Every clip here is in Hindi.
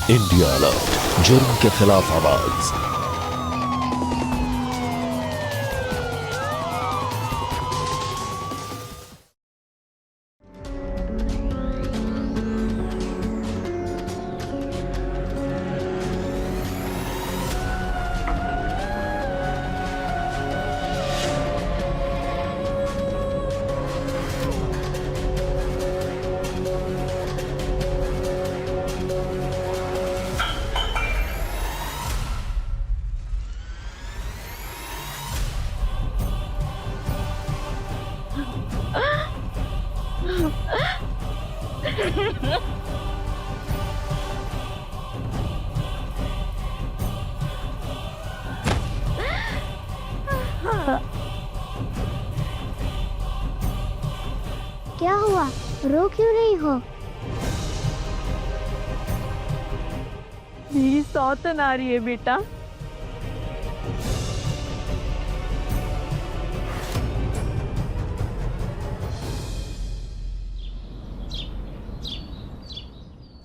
इंडिया अलर्ट, जुर्म के खिलाफ आवाज। क्या हुआ? रो क्यों रही हो? मेरी सौतन आ रही है बेटा।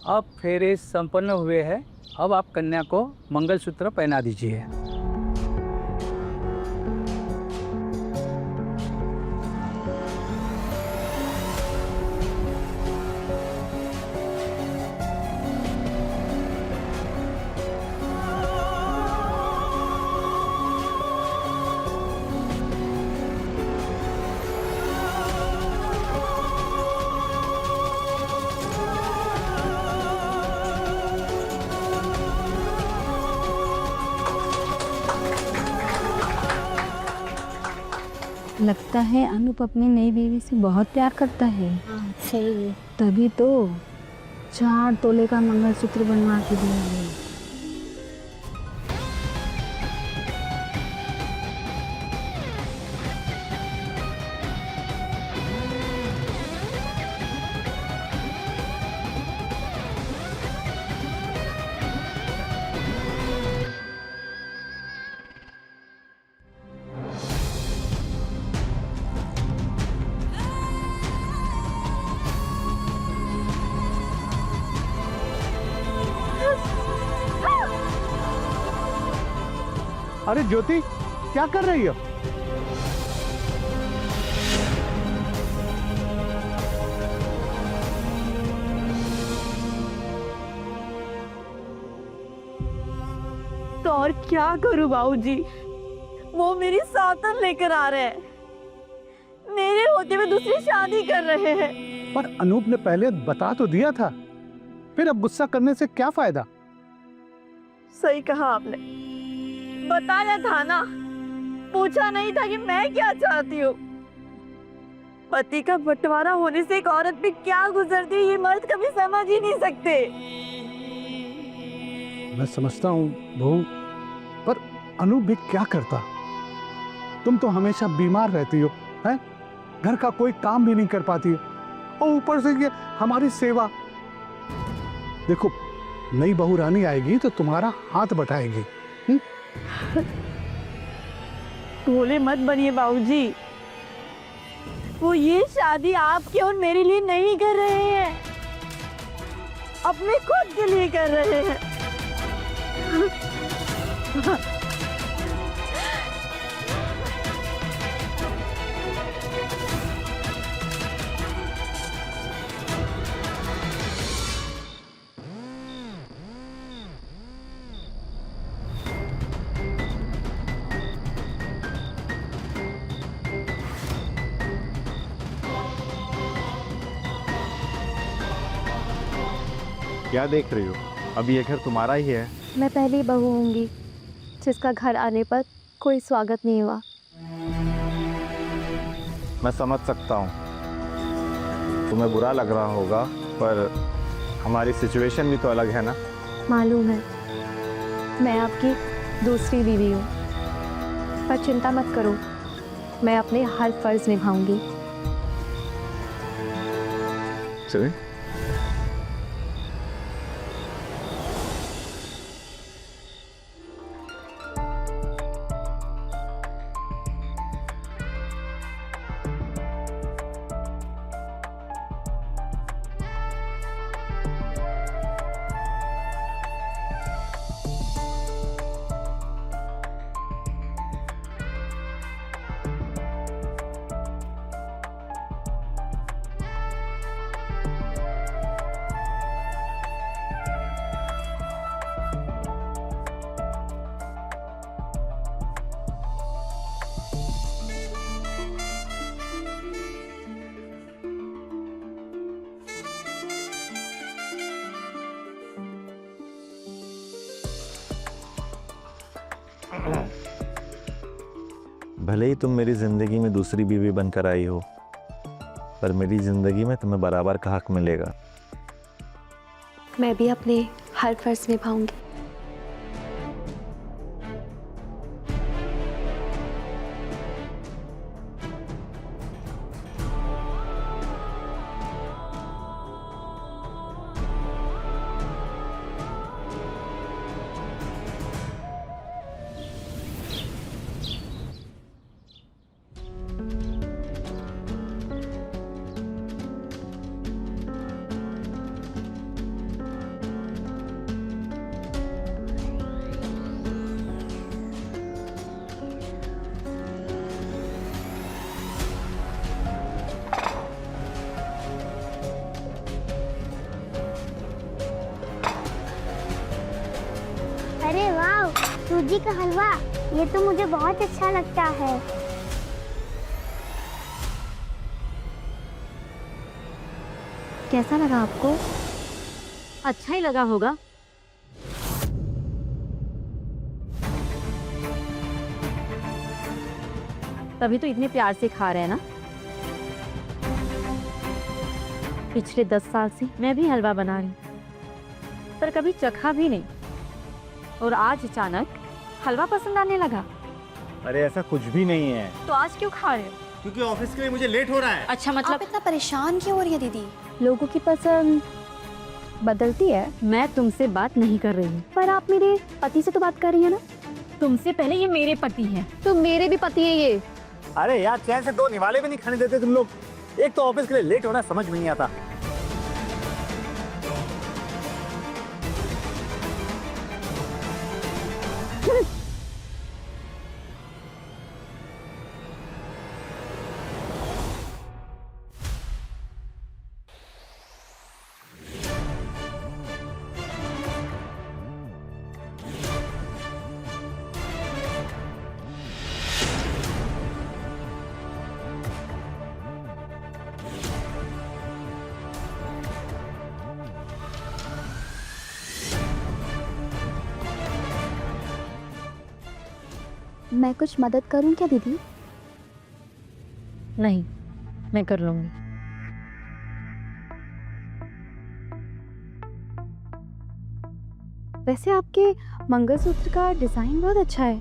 अब फेरे संपन्न हुए हैं। अब आप कन्या को मंगलसूत्र पहना दीजिए। लगता है अनूप अपनी नई बीवी से बहुत प्यार करता है। सही है। तभी तो 4 तोले का मंगलसूत्र बनवा के दिया है। अरे ज्योति, क्या कर रही हो? तो और क्या करूं बाबूजी, वो मेरी सौतन लेकर आ रहे हैं। मेरे होते हुए दूसरी शादी कर रहे हैं। पर अनूप ने पहले बता तो दिया था, फिर अब गुस्सा करने से क्या फायदा? सही कहा आपने, बताया था ना, पूछा नहीं था कि मैं क्या चाहती हूँ। पति का बंटवारा होने से एक औरत पे क्या गुजरती है ये मर्द कभी समझ ही नहीं सकते। मैं समझता हूँ बहू, पर अनूप भी क्या करता? तुम तो हमेशा बीमार रहती हो, हैं? घर का कोई काम भी नहीं कर पाती हो, और ऊपर से ये हमारी सेवा। देखो, नई बहू रानी आएगी तो तुम्हारा हाथ बटाएगी। भोले मत बनिए बाबूजी, वो ये शादी आपके और मेरे लिए नहीं कर रहे हैं, अपने खुद के लिए कर रहे हैं। क्या देख रही हो? अब ये घर तुम्हारा ही है। मैं पहली बहू होंगी जिसका घर आने पर कोई स्वागत नहीं हुआ। मैं समझ सकता हूँ, तुम्हें बुरा लग रहा होगा, पर हमारी सिचुएशन भी तो अलग है ना। मालूम है, मैं आपकी दूसरी बीवी हूँ, पर चिंता मत करो, मैं अपने हर फर्ज निभाऊंगी। चलिए। भले ही तुम मेरी जिंदगी में दूसरी बीवी बनकर आई हो, पर मेरी जिंदगी में तुम्हें बराबर का हक मिलेगा। मैं भी अपने हर फर्ज निभाऊंगी। अरे वाह, सूजी का हलवा, ये तो मुझे बहुत अच्छा लगता है। कैसा लगा आपको? अच्छा ही लगा होगा। तभी तो इतने प्यार से खा रहे हैं ना। पिछले 10 साल से मैं भी हलवा बना रही, पर कभी चखा भी नहीं, और आज अचानक हलवा पसंद आने लगा। अरे ऐसा कुछ भी नहीं है। तो आज क्यों खा रहे हो? क्योंकि ऑफिस के लिए मुझे लेट हो रहा है। अच्छा, मतलब आप इतना परेशान क्यों हो रही है दीदी? लोगों की पसंद बदलती है। मैं तुमसे बात नहीं कर रही हूँ। पर आप मेरे पति से तो बात कर रही है ना? तुमसे पहले ये मेरे पति हैं। तो मेरे भी पति है ये। अरे यार, चैन से 2 निवाले भी नहीं खाने देते तुम लोग। एक तो ऑफिस के लिए लेट होना समझ में नहीं आता। मैं कुछ मदद करूं क्या दीदी? नहीं, मैं कर लूंगी। वैसे आपके मंगलसूत्र का डिजाइन बहुत अच्छा है।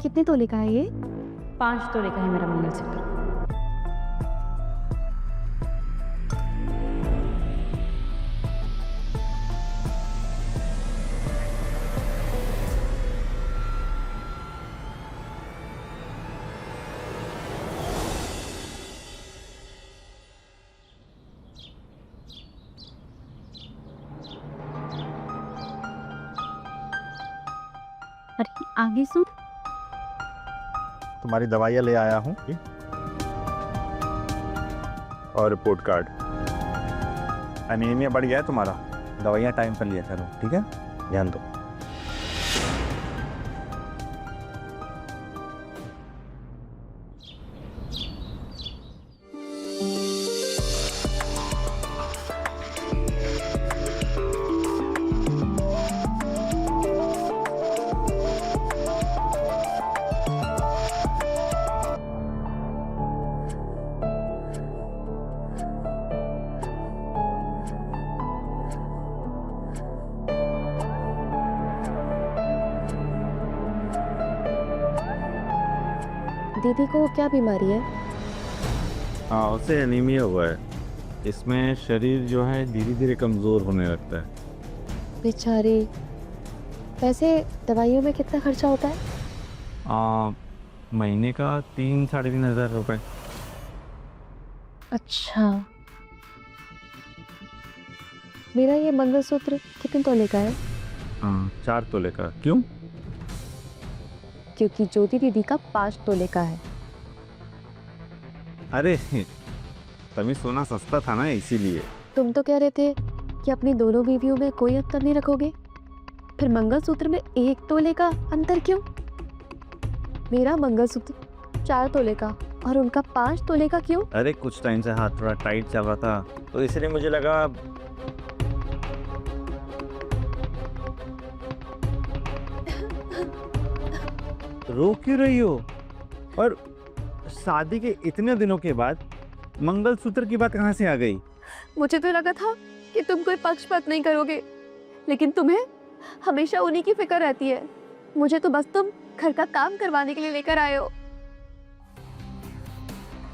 कितने तोले का है ये? 5 तोले का है मेरा मंगलसूत्र। अरे आगे सुन। तुम्हारी दवाइयाँ ले आया हूँ और रिपोर्ट कार्ड। एनीमिया बढ़ गया है तुम्हारा, दवाइयाँ टाइम पर लिया करो, ठीक है? ध्यान दो। दीदी को क्या बीमारी है? हाँ, उसे एनीमिया हुआ है। इसमें शरीर जो है धीरे धीरे कमज़ोर होने लगता है। बेचारी। वैसे दवाइयों में कितना खर्चा होता है? महीने का 3-3.5 हज़ार रुपये। अच्छा। मेरा ये मंगलसूत्र कितने तोले का है? 4 तोले का। क्यों? क्योंकि ज्योति दीदी का 5 तोले का है। अरे तभी सोना सस्ता था ना, इसीलिए। तुम तो कह रहे थे कि अपनी दोनों बीवियों में कोई अंतर नहीं रखोगे, फिर मंगलसूत्र में 1 तोले का अंतर क्यों? मेरा मंगलसूत्र 4 तोले का और उनका 5 तोले का क्यों? अरे कुछ टाइम से हाथ थोड़ा टाइट चल रहा था, तो इसलिए मुझे लगा। रो क्यों रही हो? और शादी के इतने दिनों के बाद मंगलसूत्र की बात कहाँ से आ गई? मुझे तो लगा था कि तुम कोई पक्षपात नहीं करोगे, लेकिन तुम्हें हमेशा उन्हीं की फिक्र रहती है। मुझे तो बस तुम घर का काम करवाने के लिए लेकर आए हो।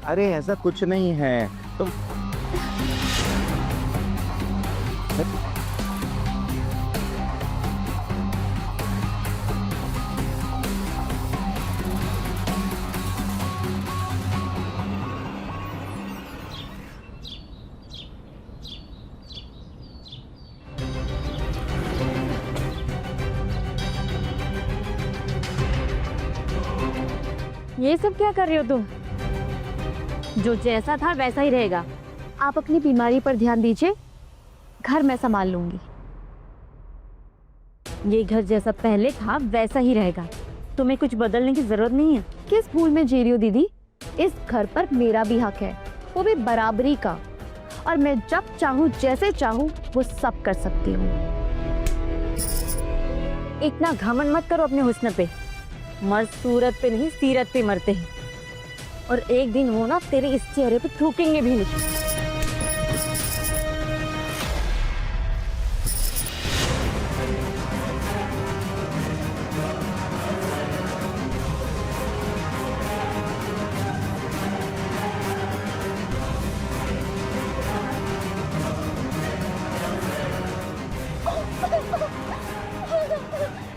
अरे ऐसा कुछ नहीं है। तुम ये सब क्या कर रहे हो तुम? जो जैसा था वैसा ही रहेगा। आप अपनी बीमारी पर ध्यान दीजिए, घर मैं संभाल लूंगी। ये घर जैसा पहले था वैसा ही रहेगा, तुम्हें कुछ बदलने की जरूरत नहीं है। किस भूल में जी रही हो दीदी? इस घर पर मेरा भी हक है, वो भी बराबरी का, और मैं जब चाहूँ जैसे चाहूँ वो सब कर सकती हूँ। इतना घमंड मत करो अपने हुस्न पे। मर्द सूरत पे नहीं सीरत पे मरते हैं, और एक दिन वो ना तेरे इस चेहरे पे थूकेंगे भी नहीं।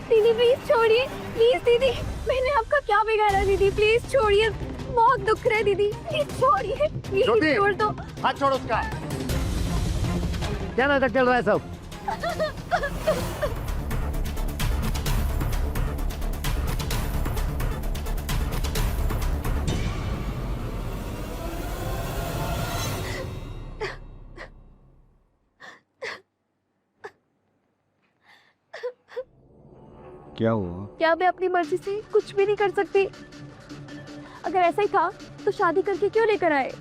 दीदी प्लीज छोड़िए, प्लीज दीदी, मैंने आपका क्या बिगाड़ा दीदी? प्लीज छोड़िए, बहुत दुख रहा है दीदी, प्लीज छोड़िए, प्लीज छोड़ दो। हाथ छोड़ उसका। क्या नाटक चल रहा है सब? क्या हुआ? क्या मैं अपनी मर्जी से कुछ भी नहीं कर सकती? अगर ऐसा ही था तो शादी करके क्यों लेकर आए?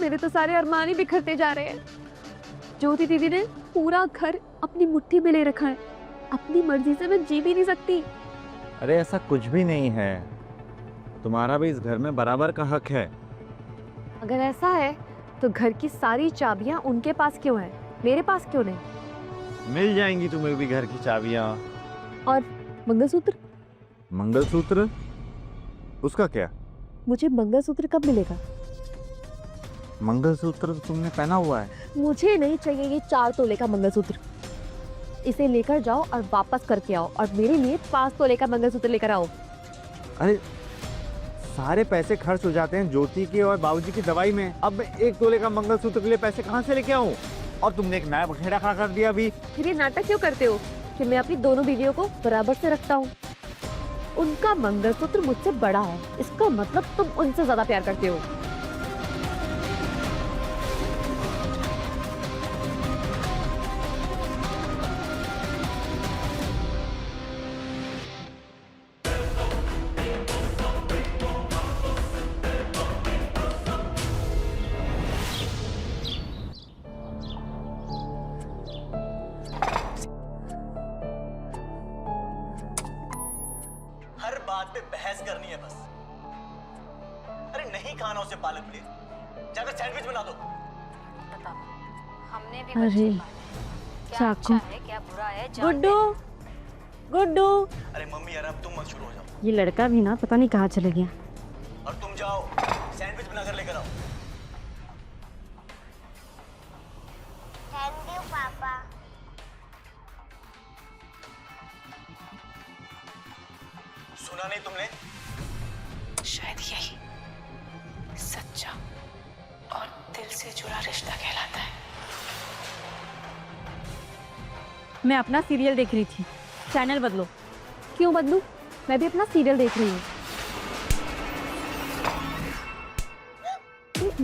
मेरे तो सारे अरमान ही बिखरते जा रहे हैं। ज्योति दीदी ने पूरा घर अपनी मुट्ठी में ले रखा है, अपनी मर्जी से मैं जी भी नहीं सकती। अरे ऐसा कुछ भी नहीं है, तुम्हारा भी इस घर में बराबर का हक है। अगर ऐसा है तो घर की सारी चाबियां उनके पास क्यों है, मेरे पास क्यों नहीं? मिल जाएंगी तुम्हें भी घर की चाबियां। और मंगलसूत्र? मंगलसूत्र? उसका क्या? मुझे मंगलसूत्र कब मिलेगा? मंगलसूत्र तो तुमने पहना हुआ है। मुझे नहीं चाहिए ये 4 तोले का मंगलसूत्र। इसे लेकर जाओ और वापस करके आओ, और मेरे लिए 5 तोले का मंगलसूत्र लेकर आओ। अरे सारे पैसे खर्च हो जाते हैं ज्योति के और बाबूजी की दवाई में। अब मैं 1 तोले का मंगलसूत्र के लिए पैसे कहाँ से लेके आऊँ? और तुमने एक नया बखेड़ा खड़ा कर दिया अभी। फिर ये नाटक क्यों करते हो कि मैं अपनी दोनों बीवियों को बराबर से रखता हूँ? उनका मंगलसूत्र मुझसे बड़ा है, इसका मतलब तुम उनसे ज्यादा प्यार करते हो। हर बात पे बहस करनी है बस। अरे नहीं खाना उसे पालक प्लीज, जाकर सैंडविच बना दो। हमने भी अरे चाकू, क्या बुरा है? गुड्डू, गुड्डू। अरे मम्मी यार अब तुम मत शुरू हो जाओ। ये लड़का भी ना पता नहीं कहाँ चले गया। और तुम जाओ सैंडविच बनाकर लेकर आओ। थैंक यू पापा। सुना नहीं तुमने? शायद यही सच्चा और दिल से जुड़ा रिश्ता कहलाता है। मैं अपना सीरियल देख रही थी, चैनल बदलो। क्यों बदलूं? मैं भी अपना सीरियल देख रही हूँ।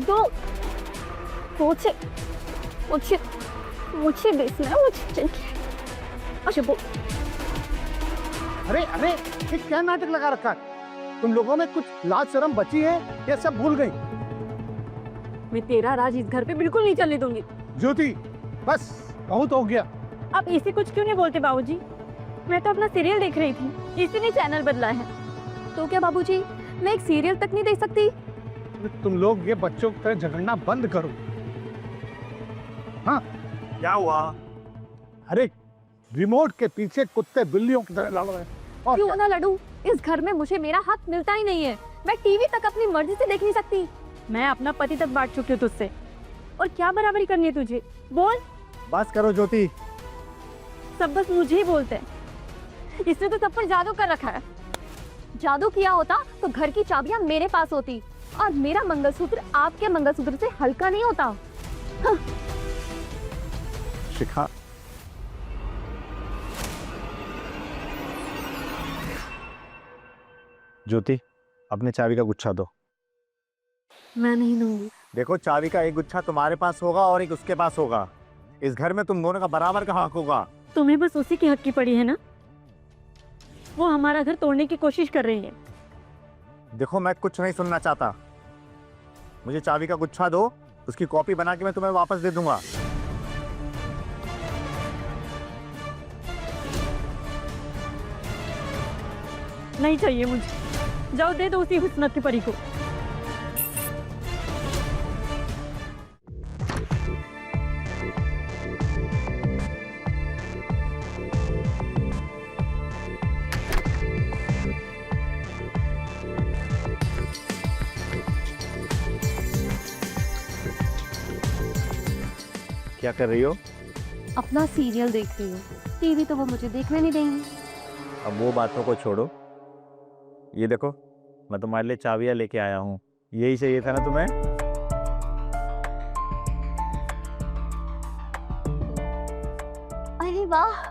दो मुझे मुझे मुझे देखना है, मुझे चाहिए। अच्छा वो अरे अरे ये क्या नाटक लगा रखा है? तुम लोगों में कुछ लाज शर्म बची है या सब भूल गई? मैं तेरा राज इस घर पे बिल्कुल नहीं चलने दूंगी। ज्योति बस कहूँ तो हो गया। आप इसे कुछ क्यों नहीं बोलते बाबूजी? मैं तो अपना सीरियल देख रही थी, इसी ने चैनल बदला है। तो क्या बाबूजी, मैं एक सीरियल तक नहीं देख सकती? तुम लोग ये बच्चों की तरह झगड़ना बंद करो। हाँ, क्या हुआ? अरे रिमोट के पीछे कुत्ते बिल्लियों की तरह लड़ रहे हैं। और क्यों ना लड़ूं? इस घर में मुझे मेरा हक मिलता ही नहीं है। मैं टीवी तक अपनी मर्जी से देख नहीं सकती। मैं अपना पति तक बांट चुकी हूँ तुझसे, और क्या बराबरी करनी है तुझे? बोल। बस करो ज्योति। सब बस मुझे ही बोलते हैं। इसने तो सब पर जादू कर रखा है। जादू किया होता तो घर की चाबियां मेरे पास होती, और मेरा मंगलसूत्र आपके मंगलसूत्र से हल्का नहीं होता। हाँ। शिखा, ज्योति अपने चाबी का गुच्छा दो। मैं नहीं दूंगी। देखो, चाबी का एक गुच्छा तुम्हारे पास होगा और एक उसके पास होगा। इस घर में तुम दोनों का बराबर का हक होगा। तुम्हें बस उसी की हक की पड़ी है ना? वो हमारा घर तोड़ने की कोशिश कर रही है। देखो, मैं कुछ नहीं सुनना चाहता। मुझे चाबी का गुच्छा दो, उसकी कॉपी बना के मैं तुम्हें वापस दे दूंगा। नहीं चाहिए मुझे। जाओ दे दो उसी हुस्नत की परी को। क्या कर रही हो? अपना सीरियल देख रही हूँ। टीवी तो वो मुझे देखने नहीं देंगी। अब वो बातों को छोड़ो। ये देखो, मैं तुम्हारे लिए चाबियां लेके आया हूँ। यही चाहिए था ना तुम्हें? अरे वाह,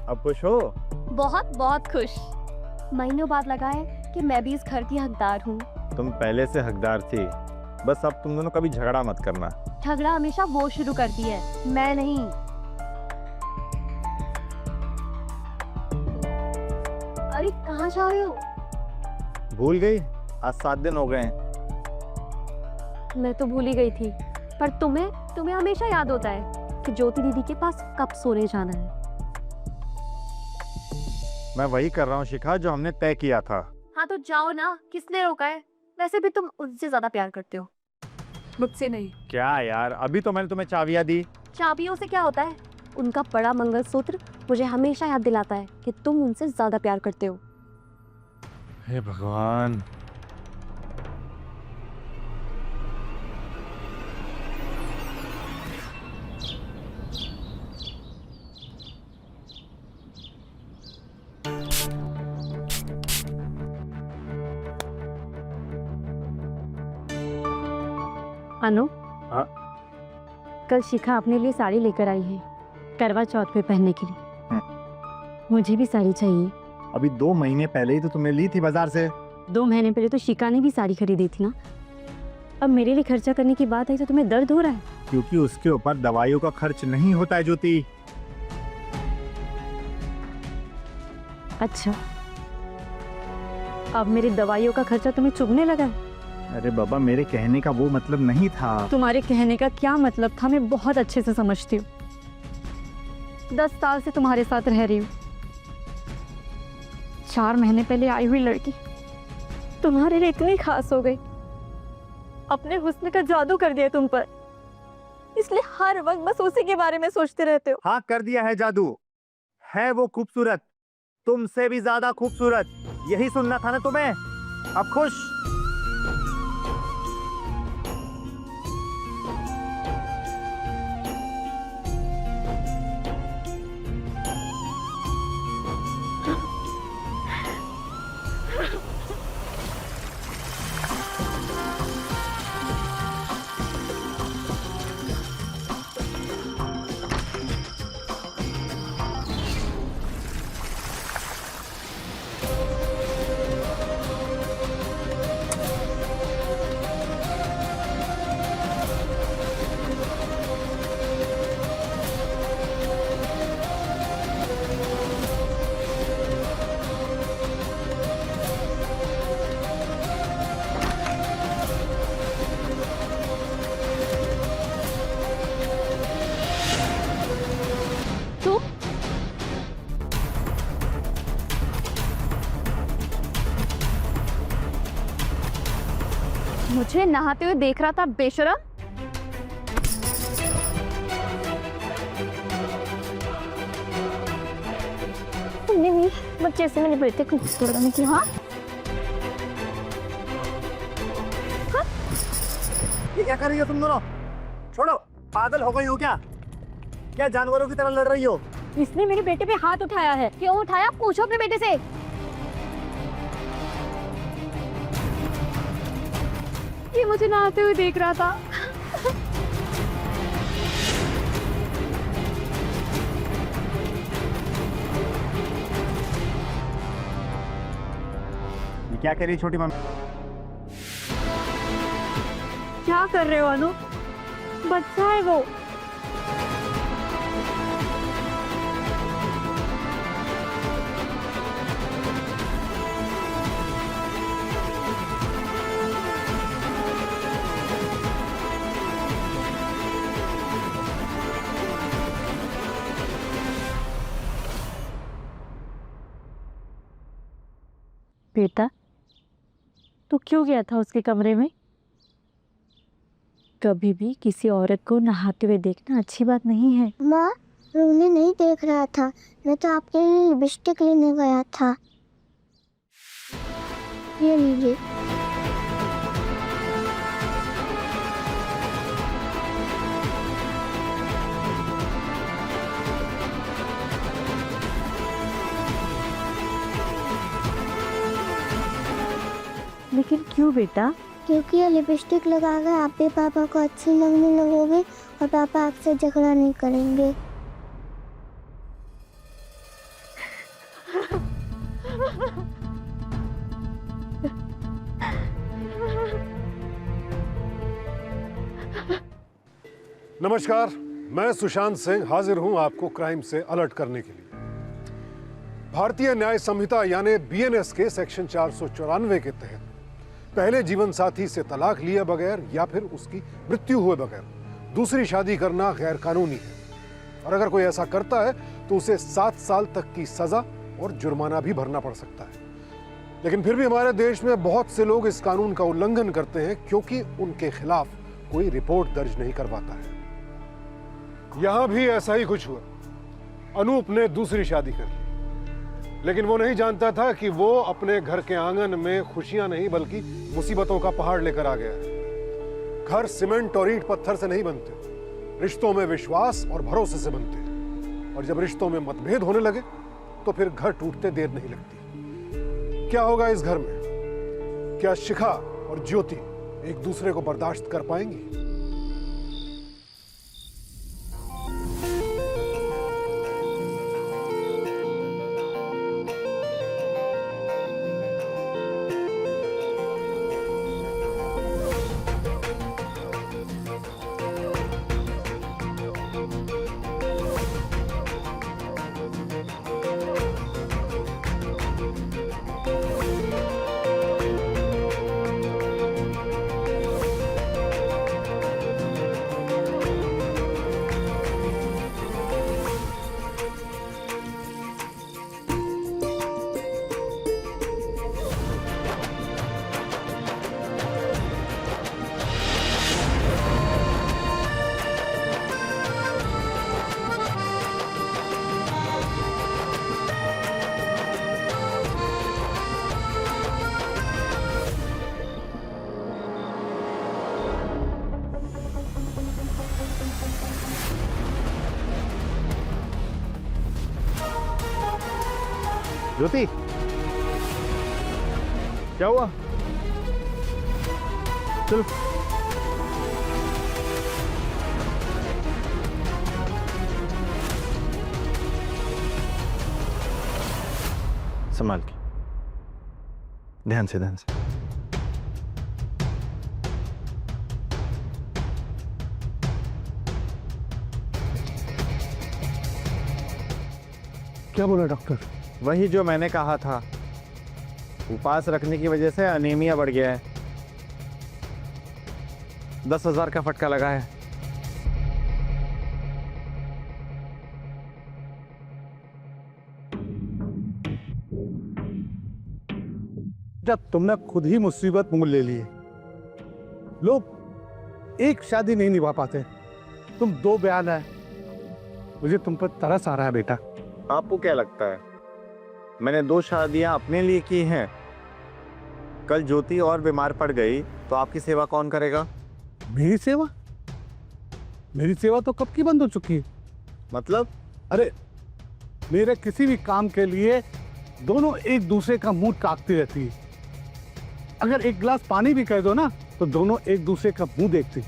अब खुश हो? बहुत बहुत खुश। महीनों बाद लगा है कि मैं भी इस घर की हकदार हूँ। तुम पहले से हकदार थी। बस अब तुम दोनों कभी झगड़ा मत करना। झगड़ा हमेशा वो शुरू करती है, मैं नहीं। अरे कहाँ जा रहे हो? भूल गई? आज 7 दिन हो गए हैं। मैं तो भूल ही गई थी, पर तुम्हें हमेशा याद होता है कि ज्योति दीदी के पास कब सोने जाना है। मैं वही कर रहा हूँ शिखा, जो हमने तय किया था। हाँ तो जाओ ना, किसने रोका है? वैसे भी तुम उनसे ज्यादा प्यार करते हो, मुझसे नहीं। क्या यार, अभी तो मैंने तुम्हें चाबियां दी। चाबियों से क्या होता है? उनका बड़ा मंगलसूत्र मुझे हमेशा याद दिलाता है कि तुम उनसे ज्यादा प्यार करते हो। हे भगवान। अनु, हाँ? कल शिखा अपने लिए साड़ी लेकर आई है करवा चौथ पे पहनने के लिए। मुझे भी साड़ी चाहिए। अभी 2 महीने पहले ही तो तुमने ली थी बाजार से। 2 महीने पहले तो शिखा ने भी साड़ी खरीदी थी ना। अब मेरे लिए खर्चा करने की बात आई तो तुम्हें दर्द हो रहा है? क्योंकि उसके ऊपर दवाइयों का खर्च नहीं होता है ज्योति। अच्छा, अब मेरी दवाइयों का खर्चा तुम्हें चुभने लगा है? अरे बाबा, मेरे कहने का वो मतलब नहीं था। तुम्हारे कहने का क्या मतलब था मैं बहुत अच्छे से समझती हूँ। 10 साल से तुम्हारे साथ रह रही हूँ। 4 महीने पहले आई हुई लड़की तुम्हारे लिए इतनी खास हो गई, अपने हुस्न का जादू कर दिया तुम पर, इसलिए हर वक्त बस उसी के बारे में सोचते रहते हो। हाँ, कर दिया है जादू। है वो खूबसूरत, तुमसे भी ज्यादा खूबसूरत। यही सुनना था ना तुम्हें? अब खुश? मुझे नहाते हुए देख रहा था बेशरम। नहीं, बच्चे से मेरे बेटे को गुस्सा की। हाँ ये क्या कर रही हो तुम दोनों? छोड़ो, पागल हो गई हो क्या? क्या जानवरों की तरह लड़ रही हो? इसने मेरे बेटे पे हाथ उठाया है। क्यों उठाया? पूछो अपने बेटे से। ये मुझे नहाते हुए देख रहा था। ये क्या कह रही है छोटी मम्मी? क्या कर रहे हो अनु? बच्चा है वो। बेटा, तू क्यों गया था उसके कमरे में? कभी भी किसी औरत को नहाते हुए देखना अच्छी बात नहीं है। माँ, मैं उन्हें नहीं देख रहा था, मैं तो आपके लिए लिपस्टिक लेने गया था। ये लीजिए। लेकिन क्यों बेटा? क्योंकि ये लिपस्टिक लगा कर आप भी पापा को अच्छी लगने लगोगे और पापा आपसे झगड़ा नहीं करेंगे। नमस्कार, मैं सुशांत सिंह हाजिर हूं आपको क्राइम से अलर्ट करने के लिए। भारतीय न्याय संहिता यानी बीएनएस के सेक्शन 494 के तहत पहले जीवन साथी से तलाक लिए बगैर या फिर उसकी मृत्यु हुए बगैर दूसरी शादी करना गैर कानूनी है और अगर कोई ऐसा करता है तो उसे 7 साल तक की सजा और जुर्माना भी भरना पड़ सकता है। लेकिन फिर भी हमारे देश में बहुत से लोग इस कानून का उल्लंघन करते हैं क्योंकि उनके खिलाफ कोई रिपोर्ट दर्ज नहीं करवाता है। यहां भी ऐसा ही कुछ हुआ। अनूप ने दूसरी शादी कर ली, लेकिन वो नहीं जानता था कि वो अपने घर के आंगन में खुशियां नहीं बल्कि मुसीबतों का पहाड़ लेकर आ गया है। घर सीमेंट और ईंट पत्थर से नहीं बनते, रिश्तों में विश्वास और भरोसे से बनते हैं। और जब रिश्तों में मतभेद होने लगे तो फिर घर टूटते देर नहीं लगती। क्या होगा इस घर में? क्या शिखा और ज्योति एक दूसरे को बर्दाश्त कर पाएंगी? ज्योति, क्या हुआ? चलो। संभाल के, ध्यान से ध्यान से। क्या बोला डॉक्टर? वही जो मैंने कहा था, उपवास रखने की वजह से अनीमिया बढ़ गया है। 10,000 का फटका लगा है। जब तुमने खुद ही मुसीबत मोल ले ली है, लोग एक शादी नहीं निभा पाते, तुम 2 बयान है। मुझे तुम पर तरस आ रहा है बेटा। आपको क्या लगता है मैंने 2 शादियां अपने लिए की हैं? कल ज्योति और बीमार पड़ गई तो आपकी सेवा कौन करेगा? मेरी सेवा? मेरी सेवा तो कब की बंद हो चुकी है। मतलब? अरे मेरे किसी भी काम के लिए दोनों एक दूसरे का मुंह ताकती रहती है। अगर एक गिलास पानी भी कह दो ना तो दोनों एक दूसरे का मुंह देखती।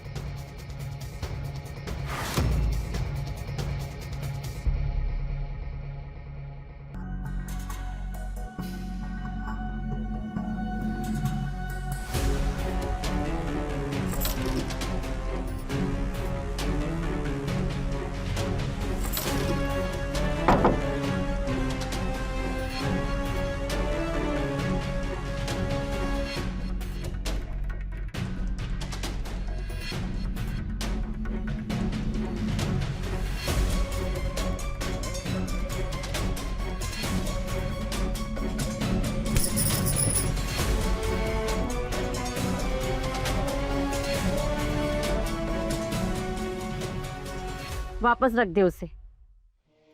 वापस रख दे उसे।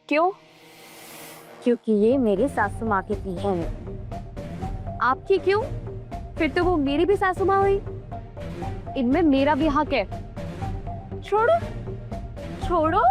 क्यों? क्योंकि ये मेरी सासू माँ की तीन है। आपकी क्यों? फिर तो वो मेरी भी सासू माँ हुई। इनमें मेरा भी हक है। छोड़ो, छोड़ो,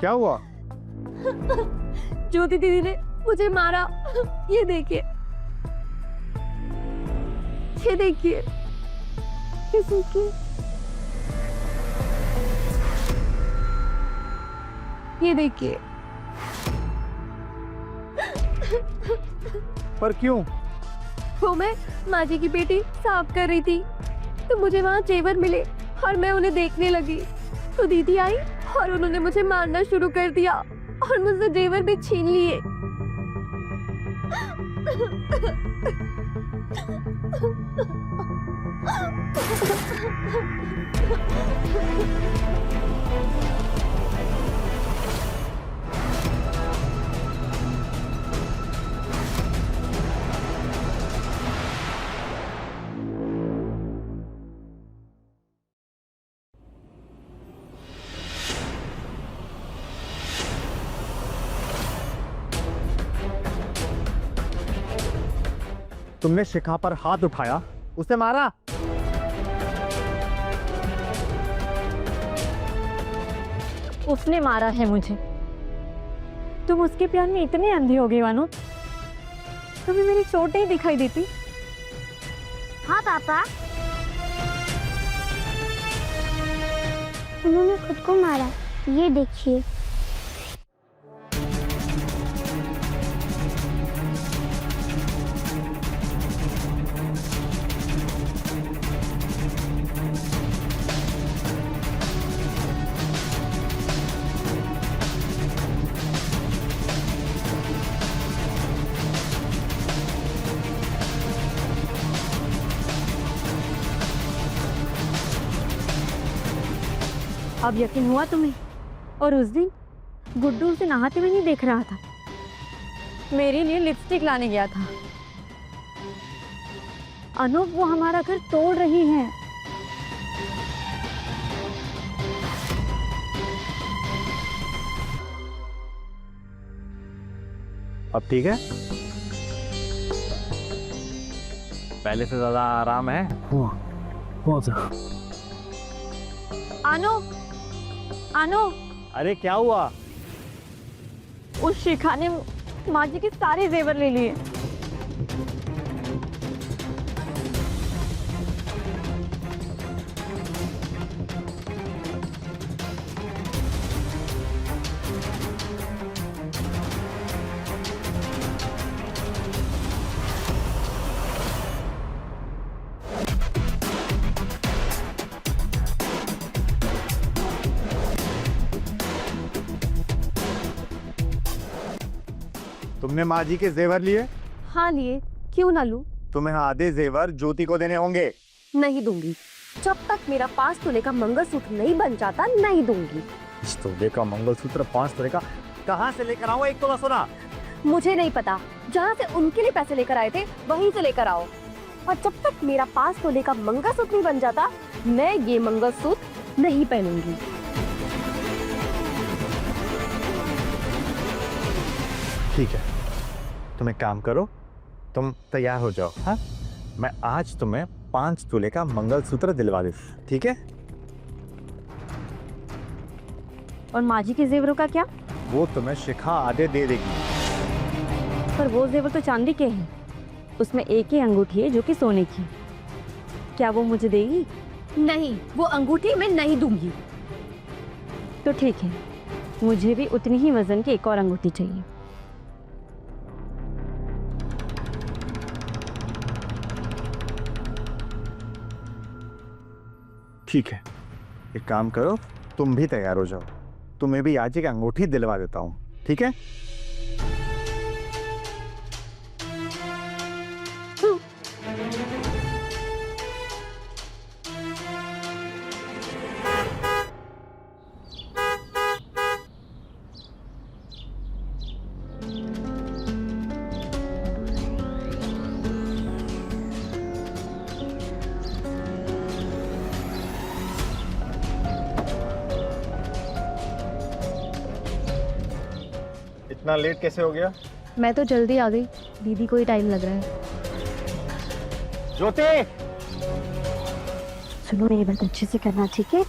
क्या हुआ? ज्योति दीदी ने मुझे मारा। ये देखिए, ये देखिए, ये देखिए, ये देखिए। पर क्यों? वो मैं माँ जी की बेटी साफ कर रही थी तो मुझे वहाँ जेवर मिले और मैं उन्हें देखने लगी तो दीदी आई और उन्होंने मुझे मारना शुरू कर दिया और मुझसे जेवर भी छीन लिए। तुमने शिखा पर हाथ उठाया, उसे मारा? उसने मारा है मुझे। तुम उसके प्यार में इतने अंधे हो गए मानो, तुम्हें मेरी चोट नहीं दिखाई देती? हाँ पापा, उन्होंने खुद को मारा, ये देखिए। अब यकीन हुआ तुम्हें? और उस दिन गुड्डू उसे नहाते हुए नहीं देख रहा था, मेरे लिए लिपस्टिक लाने गया था। अनूप, वो हमारा घर तोड़ रही हैं। अब ठीक है? पहले से ज्यादा आराम है? बहुत अनूप, अनूप, अरे क्या हुआ? उस शिखा ने माँ जी के सारे जेवर ले लिए। तुमने माँ जी के जेवर लिए? हाँ लिए, क्यों ना लूं? तुम्हें आधे जेवर ज्योति को देने होंगे। नहीं दूंगी। जब तक मेरा 5 तोले का मंगलसूत्र नहीं बन जाता नहीं दूंगी। 5 तोले का मंगलसूत्र 5 तोले का कहाँ से लेकर आओ? एक तोला सोना। मुझे नहीं पता, जहाँ से उनके लिए पैसे लेकर आए थे वहीं से लेकर आओ। और जब तक मेरा 5 तोले का मंगलसूत्र नहीं बन जाता मैं ये मंगलसूत्र नहीं पहनूंगी। ठीक है, तुम एक काम करो, तुम तैयार हो जाओ। हाँ, मैं आज तुम्हें 5 तोले का मंगलसूत्र दिलवा दूँ, ठीक है? और माँ जी के जेवरों का क्या? वो तुम्हें शिखा आधे दे देगी। पर वो जेवर तो चांदी के हैं, उसमें एक ही अंगूठी है जो कि सोने की। क्या वो मुझे देगी? नहीं, वो अंगूठी मैं नहीं दूंगी। तो ठीक है, मुझे भी उतनी ही वजन की एक और अंगूठी चाहिए। ठीक है, एक काम करो, तुम भी तैयार हो जाओ, तुम्हें भी आज एक अंगूठी दिलवा देता हूँ, ठीक है? इतना लेट कैसे हो गया? मैं तो जल्दी आ गई, दीदी को ही टाइम लग रहा है। ज्योति! सुनो, मेरी बात अच्छे से करना, ठीक है?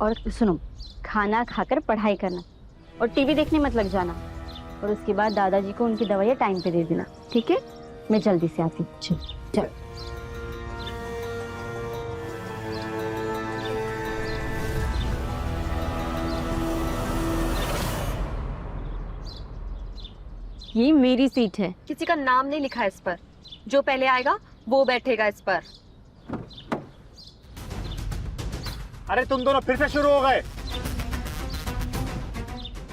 और सुनो, खाना खाकर पढ़ाई करना और टीवी देखने मत लग जाना। और उसके बाद दादाजी को उनकी दवाइयाँ टाइम पे दे देना, ठीक है? मैं जल्दी से आती हूँ। चल। ये मेरी सीट है। किसी का नाम नहीं लिखा है इस पर, जो पहले आएगा वो बैठेगा इस पर। अरे तुम दोनों फिर से शुरू हो गए।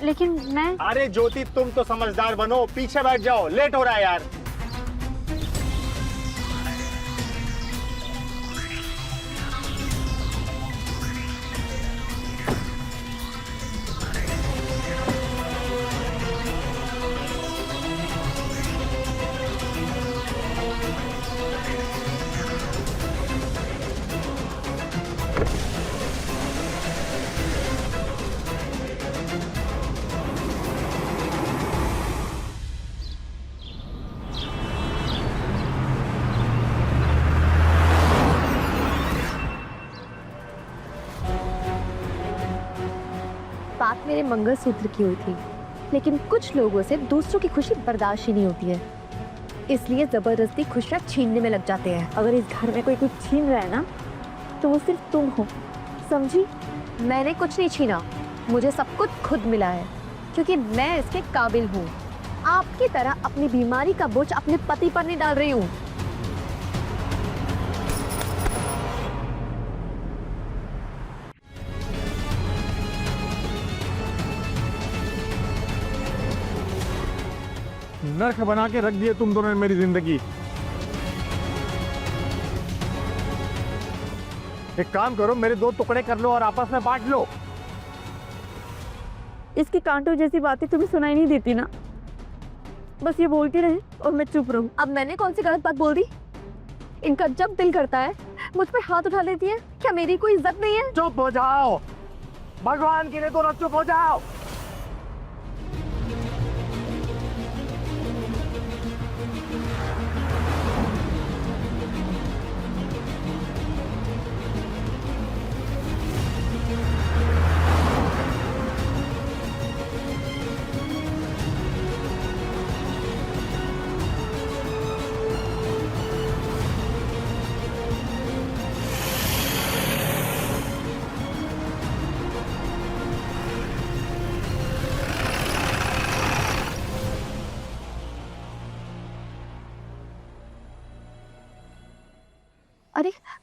लेकिन मैं... अरे ज्योति, तुम तो समझदार बनो, पीछे बैठ जाओ, लेट हो रहा है यार। बात मेरे मंगलसूत्र की हुई थी, लेकिन कुछ लोगों से दूसरों की खुशी बर्दाश्त ही नहीं होती है, इसलिए जबरदस्ती खुशियां छीनने में लग जाते हैं। अगर इस घर में कोई कुछ छीन रहा है ना, तो वो सिर्फ तुम हो, समझी? मैंने कुछ नहीं छीना, मुझे सब कुछ खुद मिला है, क्योंकि मैं इसके काबिल हूँ। आपकी तरह अपनी बीमारी का बोझ अपने पति पर नहीं डाल रही हूँ। नर्क बना के रख दिए तुम दोनों ने मेरी जिंदगी। एक काम करो, मेरे 2 टुकड़े कर लो और आपस में बांट लो। इसकी कांटों जैसी बातें तुम्हें सुनाई नहीं देती ना? बस ये बोलती रहे और मैं चुप रहूं। अब मैंने कौन सी गलत बात बोल दी? इनका जब दिल करता है मुझ पे हाथ उठा लेती है। क्या मेरी कोई इज्जत नहीं है? चुप हो जाओ, भगवान के लिए दोनों चुप हो जाओ।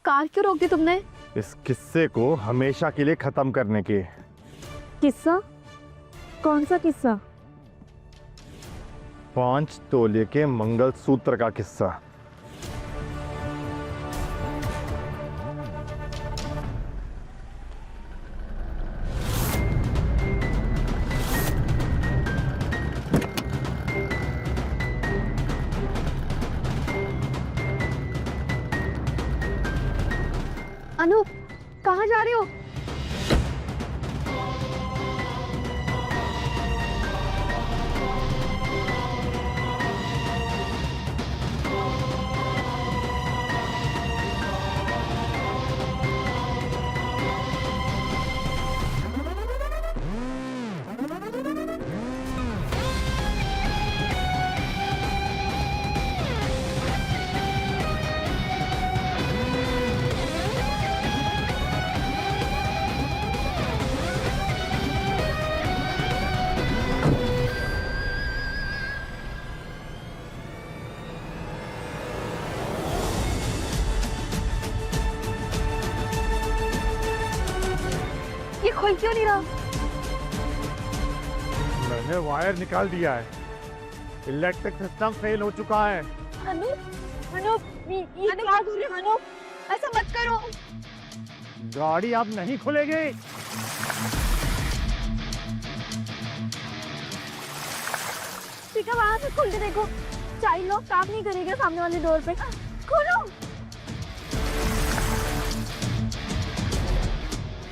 कार क्यों रोक दी तुमने? इस किस्से को हमेशा के लिए खत्म करने के। किस्सा? कौन सा किस्सा? 5 तोले के मंगलसूत्र का किस्सा। अनूप, कहाँ जा रहे हो? ये खोल क्यों नहीं रहा? मैंने वायर निकाल दिया है। इलेक्ट्रिक सिस्टम फेल हो चुका है। अनूप, अनूप, ये क्या कर रहे हो अनूप? ऐसा मत करो। गाड़ी अब नहीं खुलेगी। ठीक है, वहां से खोल के देखो। चाइल्ड लॉक काम नहीं करेगा सामने वाले डोर पे। खोलो।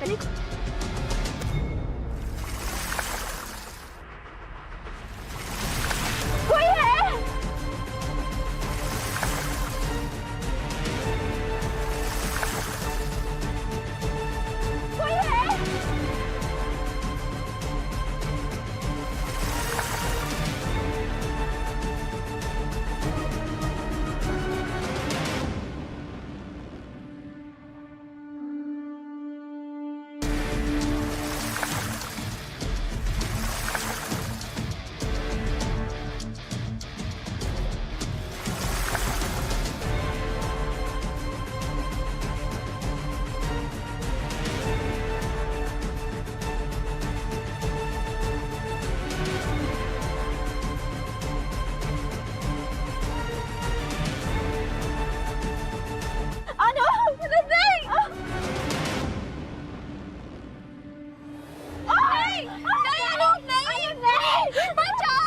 अरे, कोई है? कोई है? अनूप, नहीं! नहीं, अनूप, नहीं! बचाओ!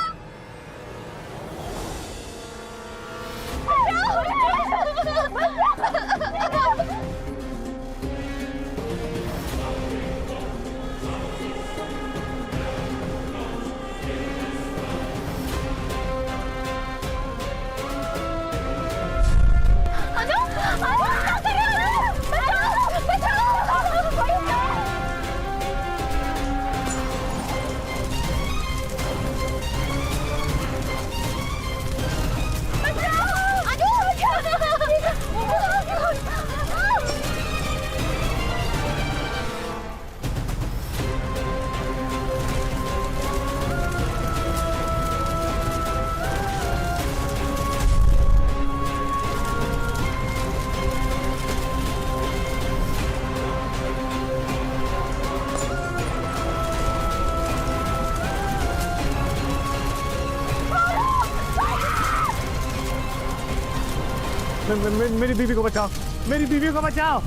मेरी बीवी को बचाओ। मेरी बीवी को बचाओ।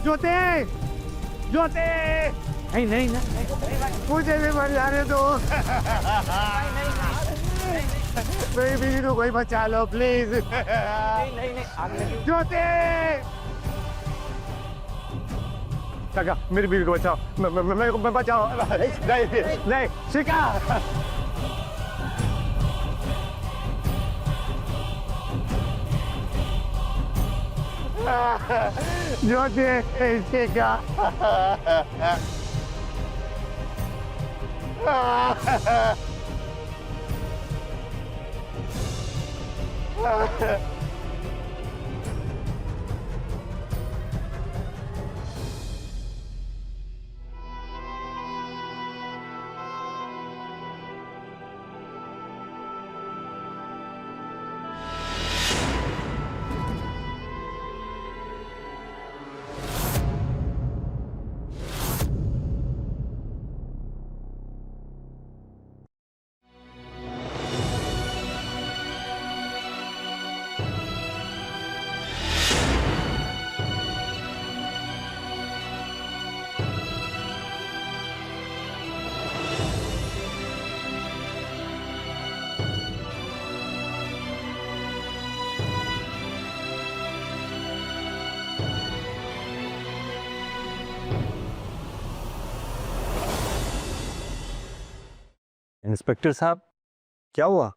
ज्योति, ज्योति, नहीं नहीं नहीं, मुझे भी मर जाने दो। मेरी बीवी को कोई बचा लो प्लीज। ज्योति, काका मेरी बीवी को बचाओ। मेरे को बचाओ। नहीं नहीं, शिका। ज्योति, शिका। इंस्पेक्टर साहब, क्या हुआ?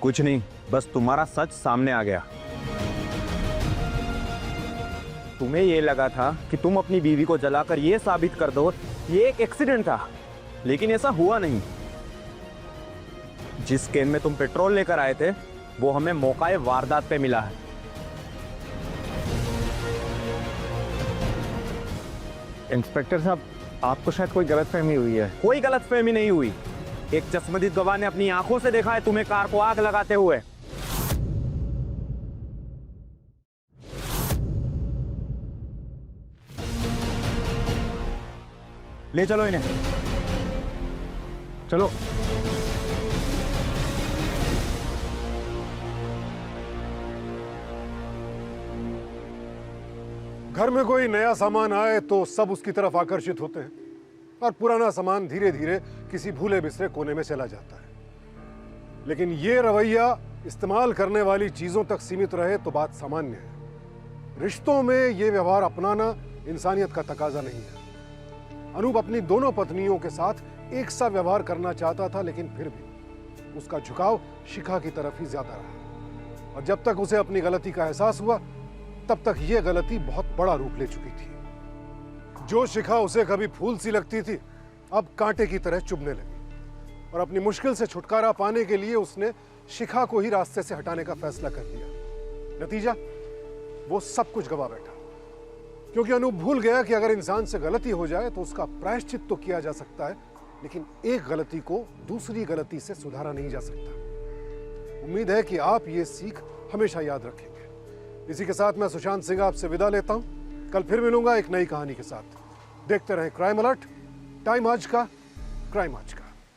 कुछ नहीं, बस तुम्हारा सच सामने आ गया। तुम्हें ये लगा था कि तुम अपनी बीवी को जलाकर ये साबित कर दो ये एक एक्सीडेंट था, लेकिन ऐसा हुआ नहीं। जिस कैन में तुम पेट्रोल लेकर आए थे वो हमें मौकाए वारदात पे मिला है। इंस्पेक्टर साहब, आपको शायद कोई गलतफहमी हुई है। कोई गलतफहमी नहीं हुई। एक चश्मदीद गवाह ने अपनी आंखों से देखा है तुम्हें कार को आग लगाते हुए। ले चलो इन्हें, चलो। घर में कोई नया सामान आए तो सब उसकी तरफ आकर्षित होते हैं और पुराना सामान धीरे धीरे किसी भूले बिसरे कोने में चला जाता है। लेकिन ये रवैया इस्तेमाल करने वाली चीजों तक सीमित रहे तो बात सामान्य है। रिश्तों में ये व्यवहार अपनाना इंसानियत का तकाजा नहीं है। अनूप अपनी दोनों पत्नियों के साथ एक सा व्यवहार करना चाहता था, लेकिन फिर भी उसका झुकाव शिखा की तरफ ही ज्यादा रहा। और जब तक उसे अपनी गलती का एहसास हुआ तब तक यह गलती बहुत बड़ा रूप ले चुकी थी। जो शिखा उसे कभी फूल सी लगती थी अब कांटे की तरह चुभने लगी और अपनी मुश्किल से छुटकारा पाने के लिए उसने शिखा को ही रास्ते से हटाने का फैसला कर लिया। नतीजा, वो सब कुछ गवा बैठा, क्योंकि अनूप भूल गया कि अगर इंसान से गलती हो जाए तो उसका प्रायश्चित तो किया जा सकता है, लेकिन एक गलती को दूसरी गलती से सुधारा नहीं जा सकता। उम्मीद है कि आप ये सीख हमेशा याद रखेंगे। इसी के साथ मैं सुशांत सिंह आपसे विदा लेता हूं। कल फिर मिलूंगा एक नई कहानी के साथ। देखते रहें क्राइम अलर्ट, टाइम आज का, क्राइम आज का।